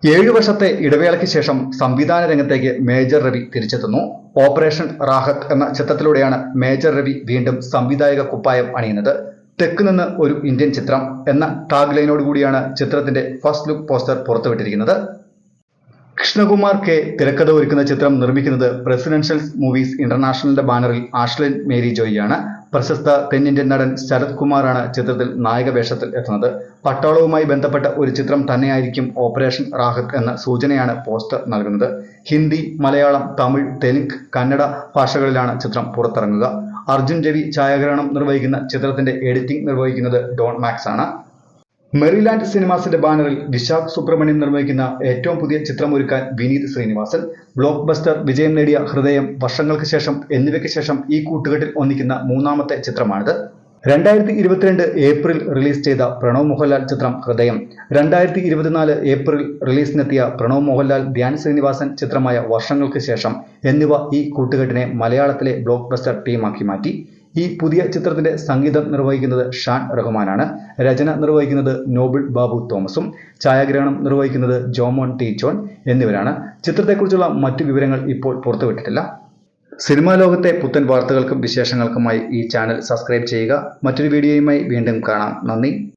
7 വർഷത്തെ ഇടവേളയ്ക്ക് ശേഷം സംവിധാന രംഗത്തേക്ക് മേജർ രവി തിരിച്ചെത്തുന്നു. ഓപ്പറേഷൻ റാഹത്ത് എന്ന ചിത്രത്തിലൂടെയാണ് മേജർ രവി വീണ്ടും സംവിധായക കുപ്പായം അണിയുന്നത്. തെക്ക് നിന്ന് ഒരു ഇന്ത്യൻ ചിത്രം എന്ന ടാഗ് ലൈനോടുകൂടിയാണ് ചിത്രത്തിന്റെ ഫസ്റ്റ് ലുക്ക് പോസ്റ്റർ പുറത്തുവിട്ടിരിക്കുന്നത്. കൃഷ്ണകുമാർ കെ തിരക്കഥ ഒരുക്കുന്ന ചിത്രം നിർമ്മിക്കുന്നത് പ്രസിഡൻഷ്യൽ മൂവീസ് ഇന്റർനാഷണലിന്റെ ബാനറിൽ ആഷ്ലിൻ മേരി ജോയിയാണ്. പ്രശസ്ത തെന്നിന്ത്യൻ നടൻ ശരത് കുമാറാണ് ചിത്രത്തിൽ നായക വേഷത്തിൽ എത്തുന്നത്. പട്ടാളവുമായി ബന്ധപ്പെട്ട ഒരു ചിത്രം തന്നെയായിരിക്കും ഓപ്പറേഷൻ റാഹത്ത് എന്ന സൂചനയാണ് പോസ്റ്റർ നൽകുന്നത്. ഹിന്ദി, മലയാളം, തമിഴ്, തെലുങ്ക്, കന്നഡ ഭാഷകളിലാണ് ചിത്രം പുറത്തിറങ്ങുക. അർജുൻ രവി ഛായാഗ്രഹണം നിർവഹിക്കുന്ന ചിത്രത്തിന്റെ എഡിറ്റിംഗ് നിർവഹിക്കുന്നത് ഡോൺ മാക്സ് ആണ്. മെറിലാൻഡ് സിനിമാസിന്റെ ബാനറിൽ വിശാഖ് സുബ്രഹ്മണ്യൻ നിർമ്മിക്കുന്ന ഏറ്റവും പുതിയ ചിത്രമൊരുക്കാൻ വിനീത് ശ്രീനിവാസൻ. ബ്ലോക്ക് ബസ്റ്റർ വിജയം നേടിയ ഹൃദയം, വർഷങ്ങൾക്ക് ശേഷം എന്നിവയ്ക്ക് ശേഷം ഈ കൂട്ടുകെട്ടിൽ ഒന്നിക്കുന്ന മൂന്നാമത്തെ ചിത്രമാണിത്. 2022 ഏപ്രിൽ റിലീസ് ചെയ്ത പ്രണവ് മോഹൻലാൽ ചിത്രം ഹൃദയം, 2024 ഏപ്രിൽ റിലീസിനെത്തിയ പ്രണവ് മോഹൻലാൽ ധ്യാൻ ശ്രീനിവാസൻ ചിത്രമായ വർഷങ്ങൾക്ക് ശേഷം എന്നിവ ഈ കൂട്ടുകെട്ടിനെ മലയാളത്തിലെ ബ്ലോക്ക് ബസ്റ്റർ ടീമാക്കി മാറ്റി. ഈ പുതിയ ചിത്രത്തിന്റെ സംഗീതം നിർവഹിക്കുന്നത് ഷാൻ റഹ്മാനാണ്. രചന നിർവഹിക്കുന്നത് നോബിൾ ബാബു തോമസും ഛായാഗ്രഹണം നിർവഹിക്കുന്നത് ജോമോൻ ടി ജോൺ എന്നിവരാണ്. ചിത്രത്തെക്കുറിച്ചുള്ള മറ്റു വിവരങ്ങൾ ഇപ്പോൾ പുറത്തുവിട്ടിട്ടില്ല. സിനിമാ ലോകത്തെ പുത്തൻ വാർത്തകൾക്കും വിശേഷങ്ങൾക്കുമായി ഈ ചാനൽ സബ്സ്ക്രൈബ് ചെയ്യുക. മറ്റൊരു വീഡിയോയുമായി വീണ്ടും കാണാം. നന്ദി.